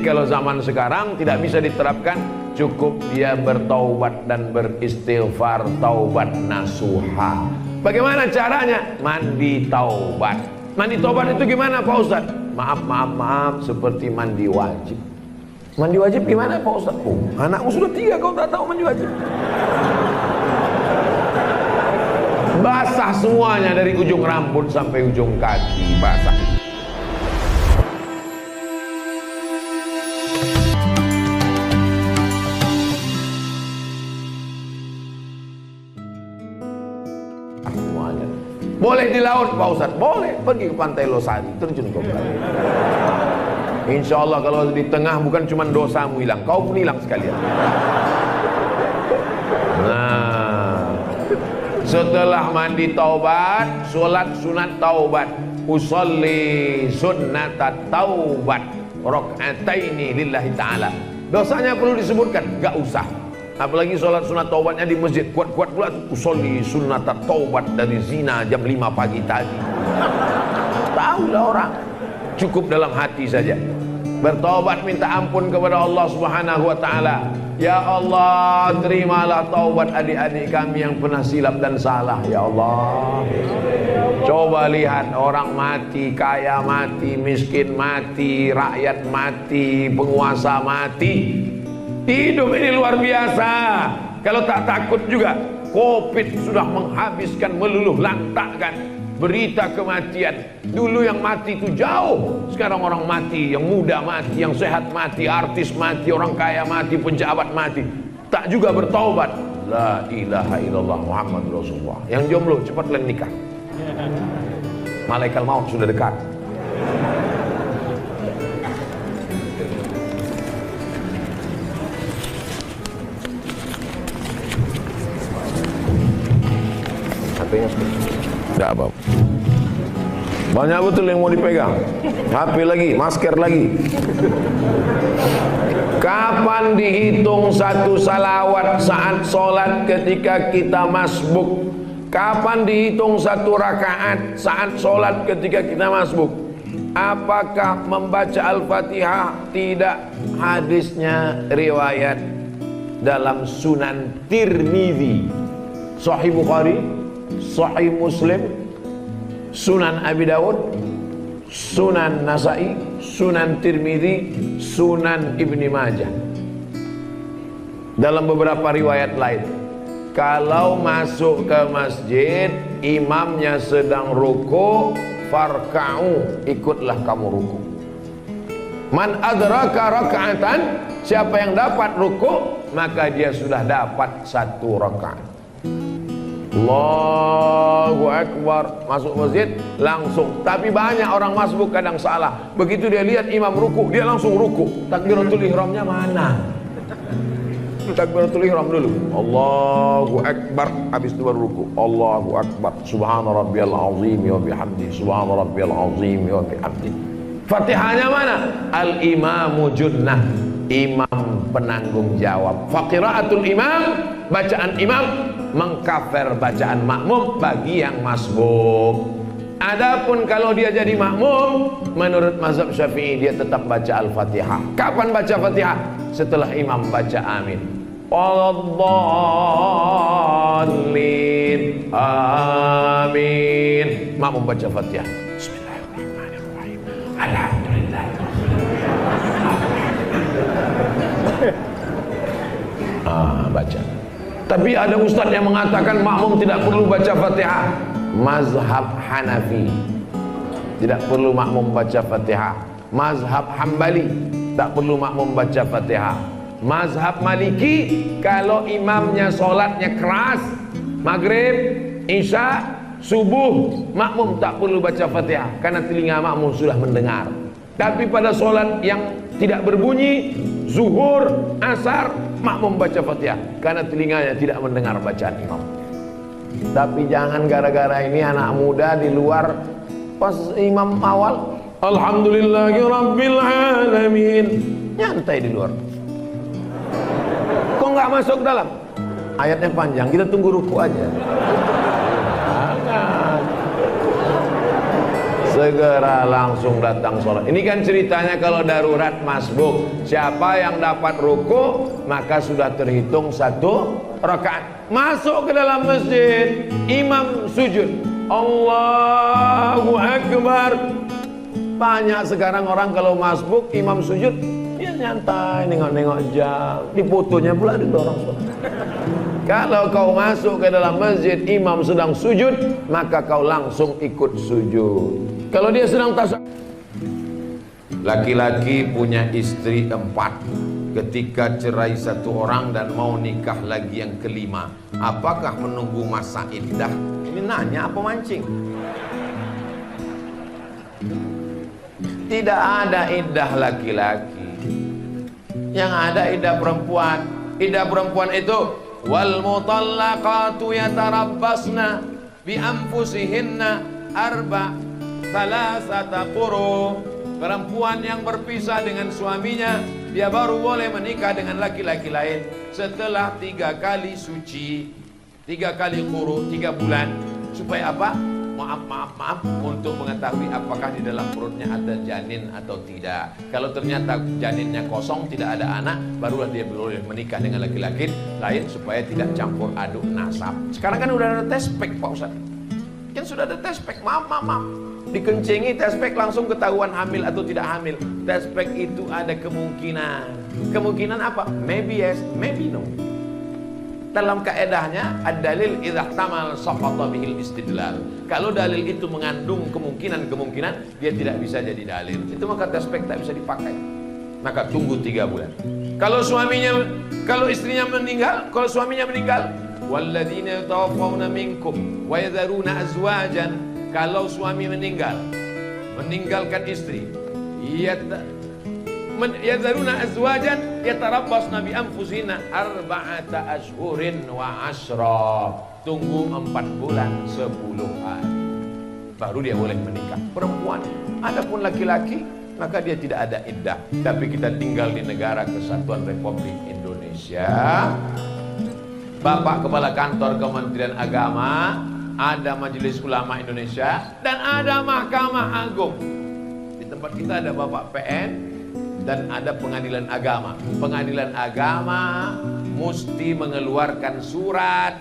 kalau zaman sekarang tidak bisa diterapkan, cukup dia bertaubat dan beristighfar, taubat nasuha. Bagaimana caranya? Mandi taubat. Mandi taubat itu gimana Pak Ustaz? Maaf, seperti mandi wajib. Mandi wajib gimana Pak Ustaz? Oh, anakmu sudah 3, kau tak tahu mandi wajib? Basah semuanya dari ujung rambut sampai ujung kaki, basah. Boleh di laut Pak Ustaz? Boleh, pergi ke pantai Losari, terjun kau. Insya Allah kalau di tengah bukan cuma dosamu hilang, kau pun hilang sekalian. Nah, setelah mandi taubat, sholat sunat taubat, usolli sunnatat taubat, rakaataini lillahi ta'ala. Dosanya perlu disebutkan? Gak usah. Apalagi sholat sunat taubatnya di masjid, kuat-kuat pula usolli sunnatat taubat dari zina jam 5 pagi tadi. Tahulah orang. Cukup dalam hati saja. Bertaubat minta ampun kepada Allah Subhanahu wa taala. Ya Allah, terimalah taubat adik-adik kami yang pernah silap dan salah ya Allah. Coba lihat orang mati, kaya mati, miskin mati, rakyat mati, penguasa mati. Hidup ini luar biasa. Kalau tak takut juga, Covid sudah menghabiskan, meluluh lantakkan berita kematian. Dulu yang mati itu jauh. Sekarang orang mati, yang muda mati, yang sehat mati, artis mati, orang kaya mati, pejabat mati. Tak juga bertaubat. La ilaha illallah Muhammad Rasulullah. Yang jomblo cepatlah nikah. Malaikat maut sudah dekat. Tidak apa-apa. Banyak betul yang mau dipegang. HP lagi, masker lagi. Kapan dihitung satu salawat saat sholat ketika kita masbuk? Kapan dihitung satu rakaat saat sholat ketika kita masbuk? Apakah membaca Al-Fatihah? Tidak. Hadisnya riwayat dalam Sunan Tirmidzi, Sahih Bukhari, Sahih Muslim, Sunan Abi Dawud, Sunan Nasai, Sunan Tirmidzi, Sunan Ibni Majah. Dalam beberapa riwayat lain, kalau masuk ke masjid, imamnya sedang ruku, farka'u, ikutlah kamu ruku. Man adraka raka'atan, siapa yang dapat ruku, maka dia sudah dapat satu rakaat. Allahu Akbar, masuk masjid langsung. Tapi banyak orang masbuk kadang salah. Begitu dia lihat imam ruku, dia langsung ruku. Takbiratul ihramnya mana? Takbiratul ihram dulu. Allahu Akbar, habis itu baru ruku. Allahu Akbar. Subhana rabbiyal azim wa bihamdi. Subhana rabbiyal azim wa bihamdi. Fatihahnya mana? Al imamu junnah. Imam penanggung jawab. Faqiraatul imam, bacaan imam mengkafir bacaan makmum bagi yang masbuk. Adapun kalau dia jadi makmum, menurut mazhab Syafi'i dia tetap baca Al-Fatihah. Kapan baca Fatihah? Setelah imam baca amin. Waladdallin, amin. Makmum baca Fatihah. Bismillahirrahmanirrahim. Alhamdulillah. Baca. Tapi ada ustaz yang mengatakan makmum tidak perlu baca Fatihah. Mazhab Hanafi tidak perlu makmum baca Fatihah. Mazhab Hambali tak perlu makmum baca Fatihah. Mazhab Maliki, kalau imamnya sholatnya keras, maghrib, isya, subuh, makmum tak perlu baca Fatihah karena telinga makmum sudah mendengar. Tapi pada sholat yang tidak berbunyi, zuhur, asar, makmum baca Fatihah karena telinganya tidak mendengar bacaan imam. Tapi jangan gara-gara ini anak muda di luar pas imam awal alhamdulillahirabbil alamin, nyantai di luar. Kok nggak masuk dalam? Ayatnya panjang, kita tunggu ruku aja. segera langsung datang sholat. Ini kan ceritanya kalau darurat masbuk. Siapa yang dapat ruku maka sudah terhitung 1 rakaat. Masuk ke dalam masjid, imam sujud, Allahu Akbar. Banyak sekarang orang kalau masbuk imam sujud, dia nyantai nengok-nengok jam, difotonya pula didorong sholat. Kalau kau masuk ke dalam masjid, imam sedang sujud, maka kau langsung ikut sujud. Kalau dia sedang tasawuf, laki-laki punya istri 4, ketika cerai 1 orang dan mau nikah lagi yang kelima, apakah menunggu masa iddah? Ini nanya apa mancing? Tidak ada iddah laki-laki, yang ada iddah perempuan. Iddah perempuan itu wal mutallaqatu yatarabbasna bi anfusihinna thalathata quru. Perempuan yang berpisah dengan suaminya, dia baru boleh menikah dengan laki-laki lain setelah 3 kali suci, 3 kali quru, 3 bulan. Supaya apa? Maaf untuk mengetahui apakah di dalam perutnya ada janin atau tidak. Kalau ternyata janinnya kosong, tidak ada anak, barulah dia boleh menikah dengan laki-laki lain supaya tidak campur aduk nasab. Sekarang kan udah ada tespek Pak Ustaz. Kan sudah ada tespek, maaf. Dikencengi tespek langsung ketahuan hamil atau tidak hamil. Tespek itu ada kemungkinan. Kemungkinan apa? Maybe yes, maybe no. Dalam kaedahnya ad-dalil idza ihtamal saqata bihil istidlal. Kalau dalil itu mengandung kemungkinan, dia tidak bisa jadi dalil. Itu maka tespek tak bisa dipakai. Maka tunggu 3 bulan. Kalau istrinya meninggal, kalau suaminya meninggal, walladzina yatawaffawna minkum wa yadharuna azwajan. Kalau suami meninggalkan istri, yadharuna azwajan yatarabbasna bi anfusina 4 ashhurin wa 'ashra. Tunggu 4 bulan 10 hari baru dia boleh menikah. Perempuan. Adapun laki-laki maka dia tidak ada iddah. Tapi kita tinggal di negara Kesatuan Republik Indonesia. Bapak Kepala Kantor Kementerian Agama, ada Majelis Ulama Indonesia, dan ada Mahkamah Agung. Di tempat kita ada Bapak PN dan ada Pengadilan Agama. Pengadilan Agama mesti mengeluarkan surat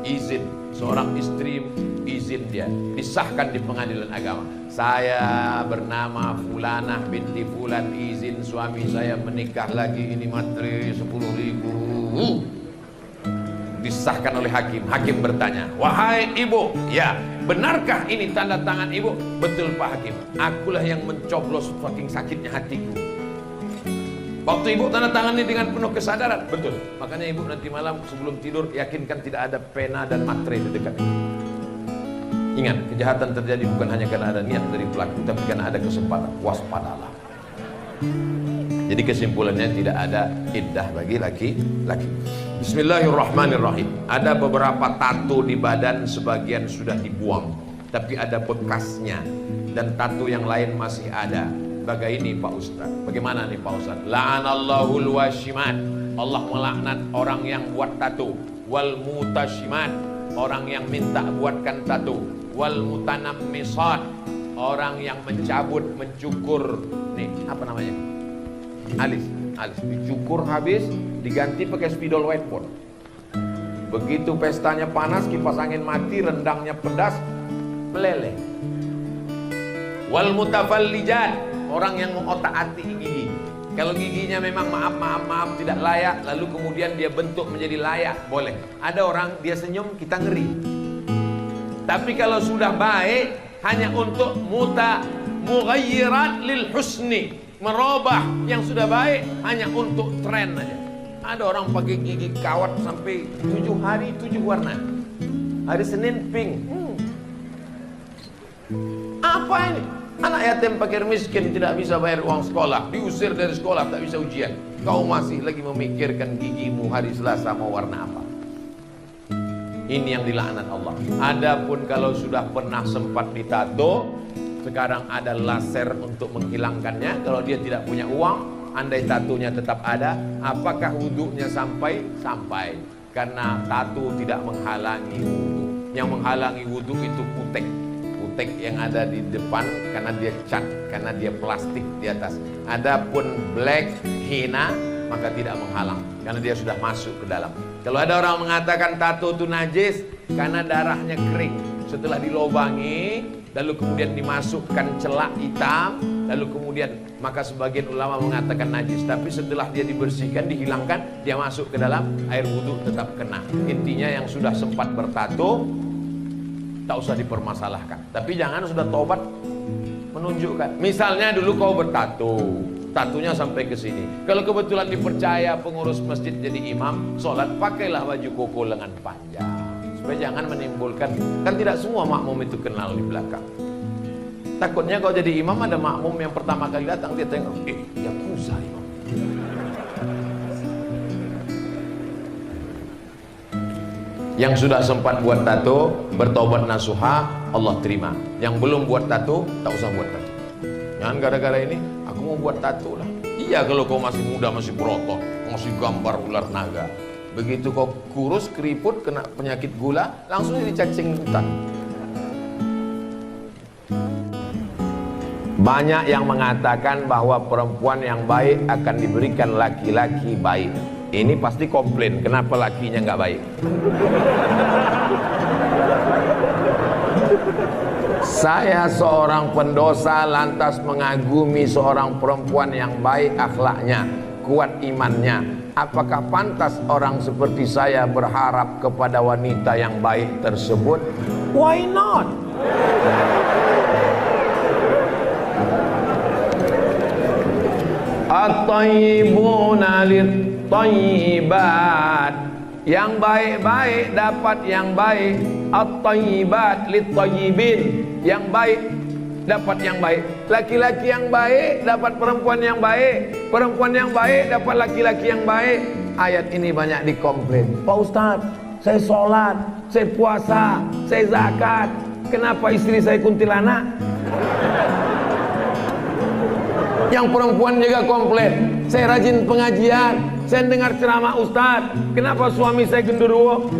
izin. Seorang istri izin, dia disahkan di Pengadilan Agama. Saya bernama Fulanah binti Fulan, izin suami saya menikah lagi, ini materi 10.000. Disahkan oleh hakim. Hakim bertanya, wahai ibu, ya benarkah ini tanda tangan ibu? Betul Pak Hakim, akulah yang mencoblos saking sakitnya hatiku. Waktu ibu tanda tangan ini dengan penuh kesadaran. Betul. Makanya ibu nanti malam sebelum tidur yakinkan tidak ada pena dan materai di dekat. Ingat, kejahatan terjadi bukan hanya karena ada niat dari pelaku, tapi karena ada kesempatan. Waspadalah. Jadi kesimpulannya tidak ada iddah bagi laki-laki. Bismillahirrahmanirrahim. Ada beberapa tato di badan, sebagian sudah dibuang, tapi ada bekasnya, dan tato yang lain masih ada. Bagaimana Pak Ustaz? Bagaimana nih Pak Ustaz? La'anallahul washimat. Allah melaknat orang yang buat tato. Wal mutashimat, orang yang minta buatkan tato. Wal mutanammisat, orang yang mencabut, mencukur. Nih, apa namanya? Alis dicukur habis, diganti pakai spidol whiteboard. Begitu pestanya panas, kipas angin mati, rendangnya pedas, meleleh. Wal mutafallijat, orang yang mengotak-atik gigi. Kalau giginya memang maaf tidak layak, lalu kemudian dia bentuk menjadi layak, boleh. Ada orang dia senyum, kita ngeri. Tapi kalau sudah baik, hanya untuk mughayyirat lil husni, merubah yang sudah baik hanya untuk tren aja. Ada orang pakai gigi kawat sampai 7 hari 7 warna. Hari Senin pink. Apa ini? Anak yatim fakir miskin tidak bisa bayar uang sekolah, diusir dari sekolah, tak bisa ujian. Kau masih lagi memikirkan gigimu hari Selasa mau warna apa? Ini yang dilaknat Allah. Adapun kalau sudah pernah sempat ditato, sekarang ada laser untuk menghilangkannya. Kalau dia tidak punya uang, andai tatunya tetap ada, apakah wudhunya sampai? Sampai. Karena tatu tidak menghalangi wudhu. Yang menghalangi wudhu itu putek tag yang ada di depan karena dia cat, karena dia plastik di atas. Adapun black hina maka tidak menghalang karena dia sudah masuk ke dalam. Kalau ada orang mengatakan tato itu najis karena darahnya kering, setelah dilobangi lalu kemudian dimasukkan celak hitam, lalu kemudian maka sebagian ulama mengatakan najis, tapi setelah dia dibersihkan, dihilangkan, dia masuk ke dalam air wudhu tetap kena. Intinya yang sudah sempat bertato tak usah dipermasalahkan, tapi jangan sudah tobat menunjukkan. Misalnya dulu kau bertato, tatunya sampai ke sini. Kalau kebetulan dipercaya pengurus masjid jadi imam, sholat pakailah baju koko lengan panjang, supaya jangan menimbulkan, kan tidak semua makmum itu kenal di belakang. Takutnya kalau jadi imam ada makmum yang pertama kali datang dia tengok, yang usah imam. Yang sudah sempat buat tato bertobat nasuha, Allah terima. Yang belum buat tato tak usah buat tato. Jangan gara-gara ini aku mau buat tato lah. Iya, kalau kau masih muda, masih berotot, masih gambar ular naga. Begitu kau kurus, keriput, kena penyakit gula, langsung dicacing hutan. Banyak yang mengatakan bahwa perempuan yang baik akan diberikan laki-laki baik. Ini pasti komplain, kenapa lakinya nggak baik? Saya seorang pendosa lantas mengagumi seorang perempuan yang baik akhlaknya, kuat imannya. Apakah pantas orang seperti saya berharap kepada wanita yang baik tersebut? Why not? At-tayyibuna lit-tayyibat, yang baik-baik dapat yang baik. At-tayyibat lit-tayyibin, yang baik dapat yang baik. Laki-laki yang baik dapat perempuan yang baik, perempuan yang baik dapat laki-laki yang baik. Ayat ini banyak dikomplain. Pak Ustadz, saya sholat, saya puasa, saya zakat, kenapa istri saya kuntilanak? Yang perempuan juga komplain, saya rajin pengajian, saya dengar ceramah Ustadz, kenapa suami saya genderuwo?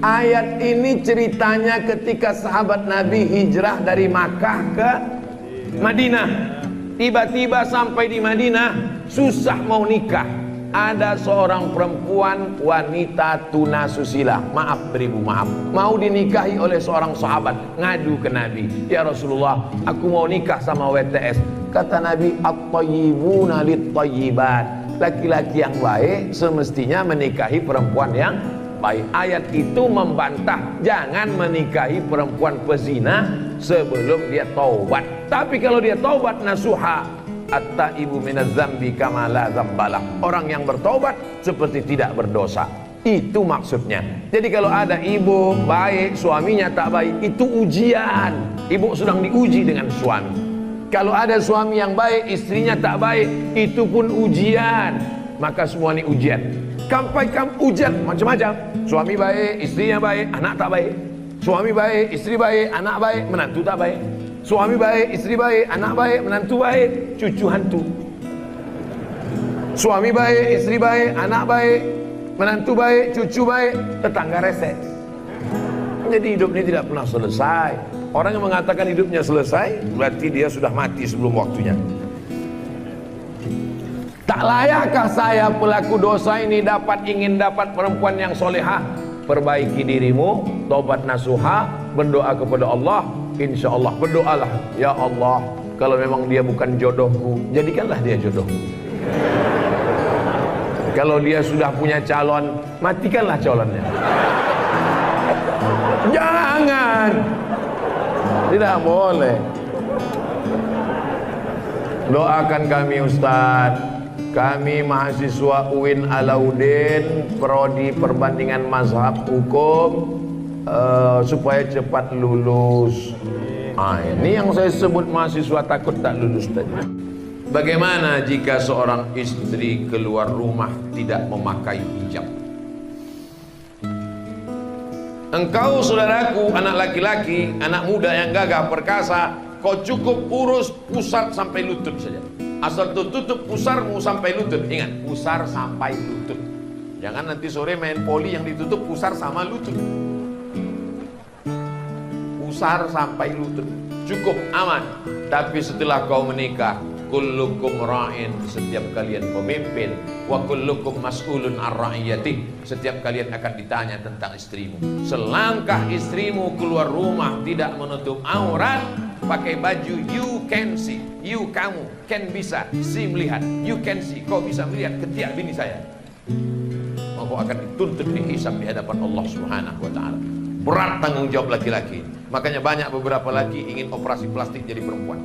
Ayat ini ceritanya ketika sahabat Nabi hijrah dari Makkah ke Madinah. Tiba-tiba sampai di Madinah, susah mau nikah. Ada seorang perempuan wanita tunasusila, maaf beribu maaf, mau dinikahi oleh seorang sahabat, ngadu ke Nabi, ya Rasulullah, aku mau nikah sama WTS. Kata Nabi, at-tayyibuna lit-tayyibat, laki-laki yang baik semestinya menikahi perempuan yang baik. Ayat itu membantah jangan menikahi perempuan pezina sebelum dia taubat. Tapi kalau dia taubat nasuha, at-taibu minaz zambi kama la zambalah, orang yang bertobat seperti tidak berdosa. Itu maksudnya. Jadi kalau ada ibu baik, suaminya tak baik, itu ujian. Ibu sedang diuji dengan suami. Kalau ada suami yang baik, istrinya tak baik, itu pun ujian. Maka semua ini ujian. Sampai ujian macam-macam. Suami baik, istrinya baik, anak tak baik. Suami baik, istri baik, anak baik, menantu tak baik. Suami baik, istri baik, anak baik, menantu baik, cucu hantu. Suami baik, istri baik, anak baik, menantu baik, cucu baik, tetangga rese. Jadi hidup ini tidak pernah selesai. Orang yang mengatakan hidupnya selesai, berarti dia sudah mati sebelum waktunya. Tak layakkah saya pelaku dosa ini ingin dapat perempuan yang solehah? Perbaiki dirimu, taubat nasuha, berdoa kepada Allah. Insya Allah, berdoalah, ya Allah, kalau memang dia bukan jodohku, jadikanlah dia jodohku. Kalau dia sudah punya calon, matikanlah calonnya. Jangan, tidak boleh. Doakan kami Ustadz, kami mahasiswa UIN Alauddin, prodi perbandingan mazhab hukum, supaya cepat lulus. Ini yang saya sebut mahasiswa takut tak lulus tadi. Bagaimana jika seorang istri keluar rumah tidak memakai hijab? Engkau saudaraku, anak laki-laki, anak muda yang gagah perkasa, kau cukup urus pusar sampai lutut saja. Asal tutup pusarmu sampai lutut. Ingat, pusar sampai lutut. Jangan nanti sore main poli yang ditutup pusar sama lutut. pusar sampai lutut, cukup aman. Tapi setelah kau menikah, kullukum ra'in, setiap kalian pemimpin, wa kullukum mas'ulun ar ra'iyati, setiap kalian akan ditanya tentang istrimu. Selangkah istrimu keluar rumah tidak menutup aurat, pakai baju you can see, you kamu can bisa see melihat, you can see, kau bisa melihat ketiak bini saya, kau akan dituntut dihisab di hadapan Allah Subhanahu wa taala. Berat tanggung jawab laki-laki. Makanya banyak beberapa laki ingin operasi plastik jadi perempuan.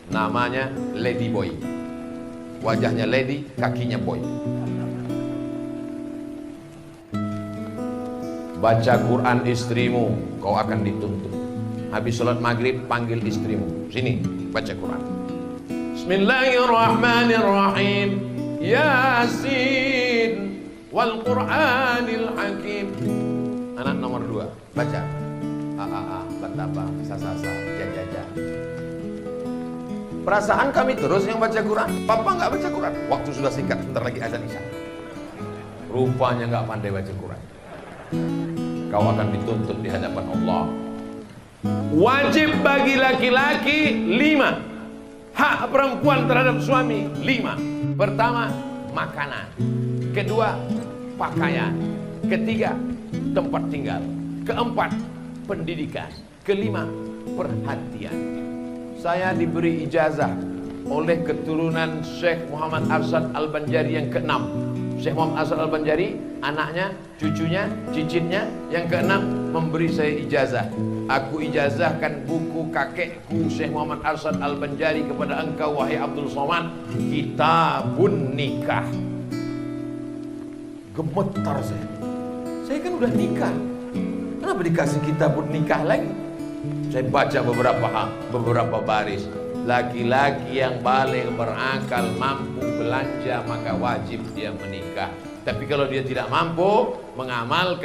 Namanya lady boy. Wajahnya lady, kakinya boy. Baca Quran istrimu, kau akan dituntut. Habis sholat maghrib, panggil istrimu, sini baca Quran. Bismillahirrahmanirrahim. Yasin wal Qur'anil Hakim. Anak nomor 2, baca batapa, sasasa, jajaja. Perasaan kami terus yang baca Quran, papa nggak baca Quran. Waktu sudah singkat, sebentar lagi azan isya. Rupanya nggak pandai baca Quran. Kau akan dituntut di hadapan Allah. Wajib bagi laki-laki 5. Hak perempuan terhadap suami 5. Pertama, makanan. Kedua, pakaian. Ketiga, tempat tinggal. Keempat, pendidikan. Kelima, perhatian. Saya diberi ijazah oleh keturunan Syekh Muhammad Arsyad Al-Banjari yang ke-6. Syekh Muhammad Arsyad Al-Banjari, anaknya, cucunya, cicitnya yang ke-6 memberi saya ijazah. Aku ijazahkan buku kakekku Syekh Muhammad Arsyad Al-Banjari kepada engkau wahai Abdul Somad, Kitabun Nikah. Gemetar saya. Saya kan udah nikah. Kenapa dikasih Kitabun Nikah lagi? Saya baca beberapa baris. Laki-laki yang baligh berakal mampu belanja maka wajib dia menikah. Tapi kalau dia tidak mampu mengamalkan